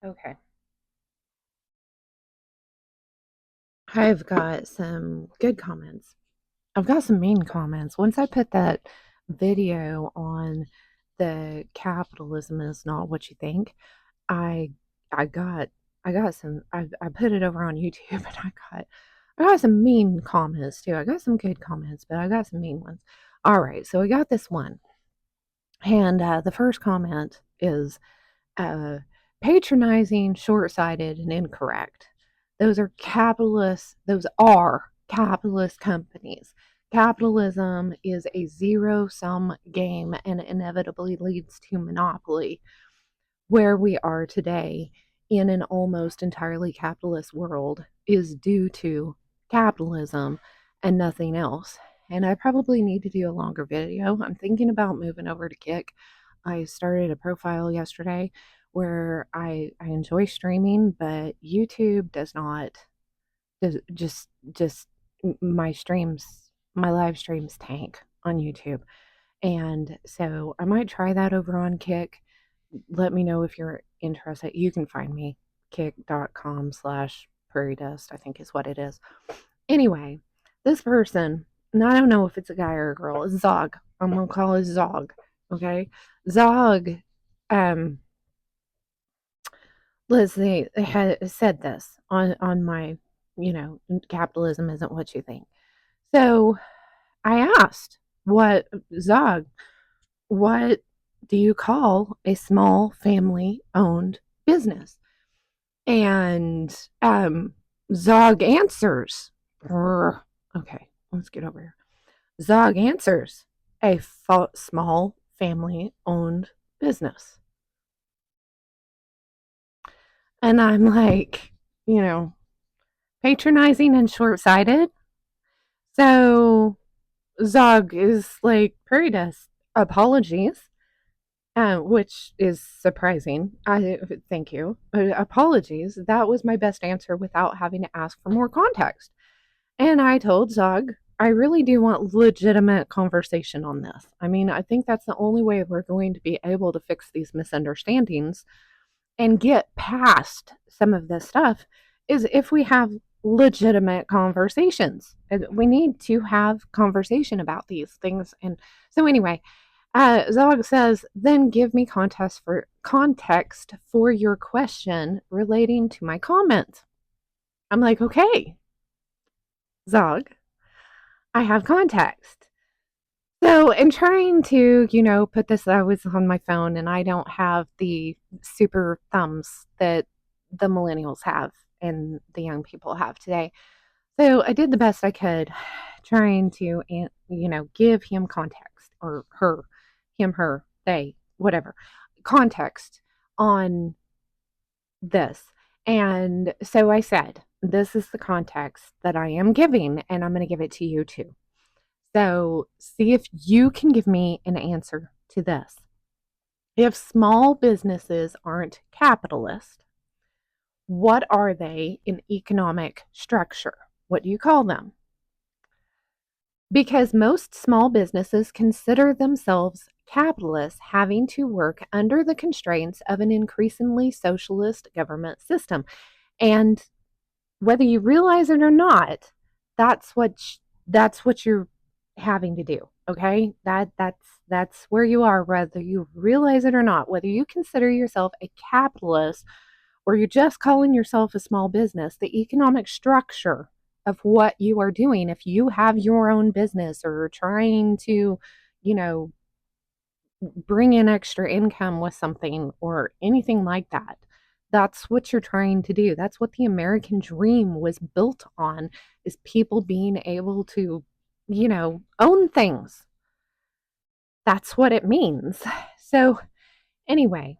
Okay. I've got some good comments. I've got some mean comments. Once I put that video on the capitalism is not what you think, I I got I got some I put it over on YouTube and I got some mean comments too. I got some good comments, but I got some mean ones. All right, so I got this one. And the first comment is uh, patronizing, short-sighted, and incorrect. Those are capitalist companies. Capitalism is a zero-sum game and inevitably leads to monopoly. Where we are today in an almost entirely capitalist world is due to capitalism and nothing else. And I probably need to do a longer video. I'm thinking about moving over to Kick. I started a profile yesterday where I enjoy streaming, but YouTube does not does just my live streams tank on YouTube. And so I might try that over on Kick. Let me know if you're interested. You can find me kick.com/prairie dust, I think is what it is. Anyway, this person, and I don't know if it's a guy or a girl, is Zog. I'm gonna call it Zog. Okay. Zog, um, let's see, had said this on my, capitalism isn't what you think. So I asked, what Zog, what do you call a small family owned business? And Zog answers, okay, let's get over here. Zog answers, a small family owned business. And I'm like, you know, patronizing and short sighted. So Zog is like, Prairie Dust, apologies. Which is surprising. I thank you. Apologies. That was my best answer without having to ask for more context. And I told Zog, I really do want legitimate conversation on this. I mean, I think that's the only way we're going to be able to fix these misunderstandings and get past some of this stuff is if we have legitimate conversations. We need to have conversation about these things. And so anyway, Zog says, then give me context for your question relating to my comment. I'm like, okay, Zog, I have context. So, in trying to, put this, I was on my phone and I don't have the super thumbs that the millennials have and the young people have today. So, I did the best I could trying to, give him context or her, him, her, they, whatever, context on this. And so I said, this is the context that I am giving, and I'm going to give it to you too. So, see if you can give me an answer to this. If small businesses aren't capitalist, what are they in economic structure? What do you call them? Because most small businesses consider themselves capitalists, having to work under the constraints of an increasingly socialist government system. And whether you realize it or not, that's what that's what you're having to do. Okay, that's where you are, whether you realize it or not. Whether you consider yourself a capitalist or you're just calling yourself a small business, the economic structure of what you are doing, if you have your own business or trying to, you know, bring in extra income with something or anything like that, that's what you're trying to do. That's what the American dream was built on, is people being able to, own things. That's what it means. So, anyway,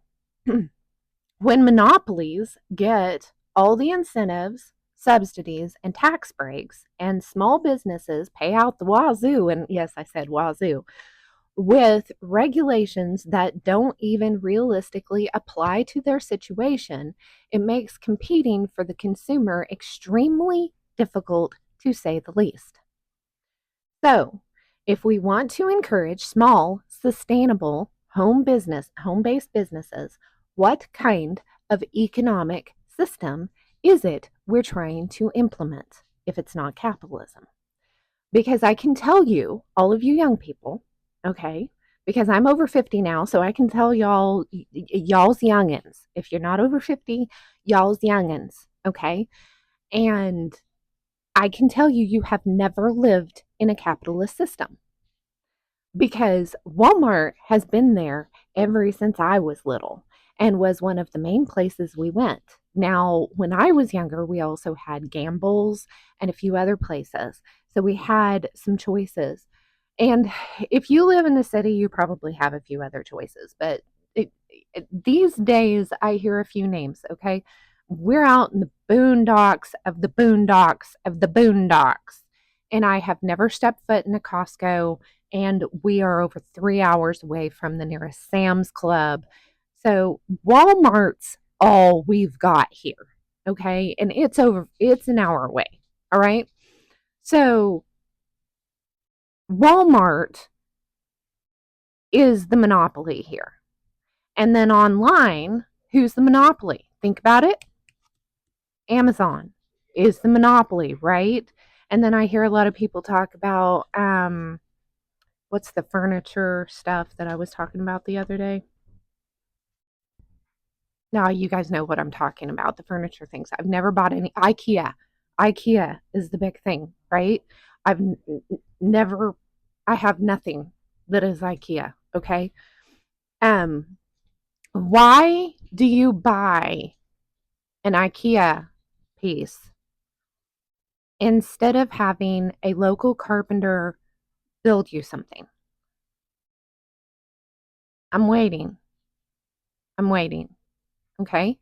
when monopolies get all the incentives, subsidies, and tax breaks, and small businesses pay out the wazoo, and yes, I said wazoo, with regulations that don't even realistically apply to their situation, it makes competing for the consumer extremely difficult, to say the least. So, if we want to encourage small, sustainable home based businesses, what kind of economic system is it we're trying to implement if it's not capitalism? Because I can tell you, all of you young people, okay, because I'm over 50 now, so I can tell y'all's youngins. If you're not over 50, y'all's youngins, okay? And I can tell you, you have never lived in a capitalist system because Walmart has been there ever since I was little and was one of the main places we went. Now, when I was younger, we also had Gamble's and a few other places. So we had some choices. And if you live in the city, you probably have a few other choices. But these days, I hear a few names, okay? We're out in the boondocks of the boondocks of the boondocks. And I have never stepped foot in a Costco, and we are over 3 hours away from the nearest Sam's Club. So Walmart's all we've got here. Okay. And it's an hour away. All right. So Walmart is the monopoly here. And then online, who's the monopoly? Think about it. Amazon is the monopoly, right? And then I hear a lot of people talk about what's the furniture stuff that I was talking about the other day? Now you guys know what I'm talking about, the furniture things. I've never bought any IKEA. IKEA is the big thing, right? I've never I have nothing that is IKEA, okay? Um why do you buy an IKEA piece instead of having a local carpenter build you something? I'm waiting. I'm waiting. Okay?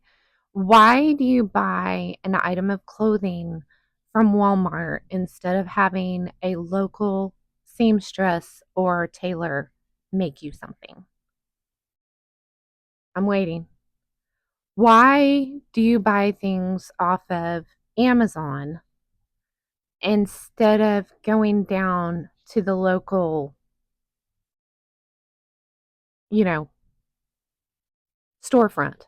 Why do you buy an item of clothing from Walmart instead of having a local seamstress or tailor make you something? I'm waiting. Why do you buy things off of Amazon instead of going down to the local, you know, storefront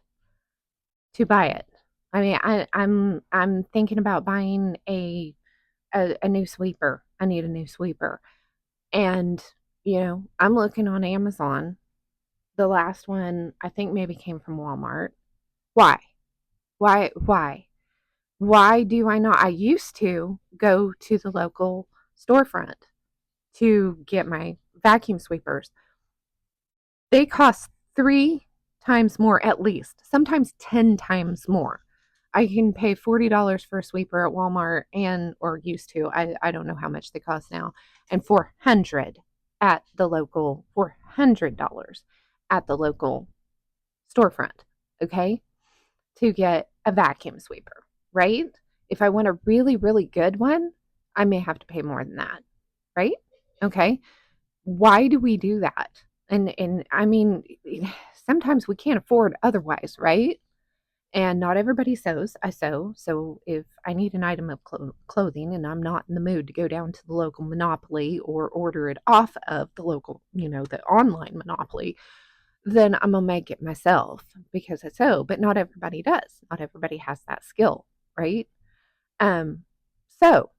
to buy it? I mean, I'm thinking about buying a new sweeper. I need a new sweeper. And, I'm looking on Amazon. The last one I think maybe came from Walmart. Why? Why? Why do I not? I used to go to the local storefront to get my vacuum sweepers. They cost 3 times more at least, sometimes 10 times more. I can pay $40 for a sweeper at Walmart or used to. I don't know how much they cost now. And 400 at the local $400 at the local storefront, okay? To get a vacuum sweeper, right? If I want a really, really good one, I may have to pay more than that, right? Okay. Why do we do that? And I mean, sometimes we can't afford otherwise, right? And not everybody sews. I sew. So if I need an item of clothing and I'm not in the mood to go down to the local Monopoly or order it off of the local, the online Monopoly, then I'm going to make it myself because I sew. But not everybody does. Not everybody has that skill, right? So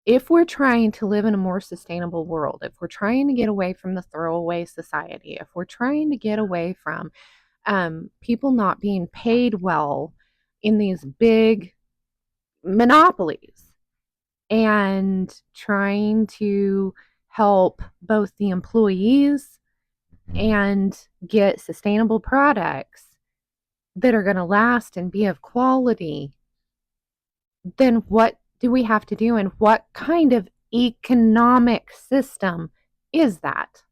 if we're trying to live in a more sustainable world, if we're trying to get away from the throwaway society, if we're trying to get away from people not being paid well in these big monopolies and trying to help both the employees and get sustainable products that are going to last and be of quality, then what do we have to do and what kind of economic system is that?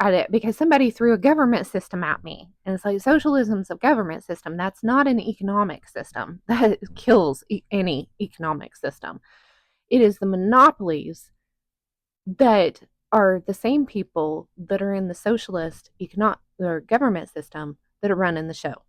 At it because somebody threw a government system at me and it's like socialism's a government system. That's not an economic system. That kills any economic system. It is the monopolies that are the same people that are in the socialist economic or government system that are running the show.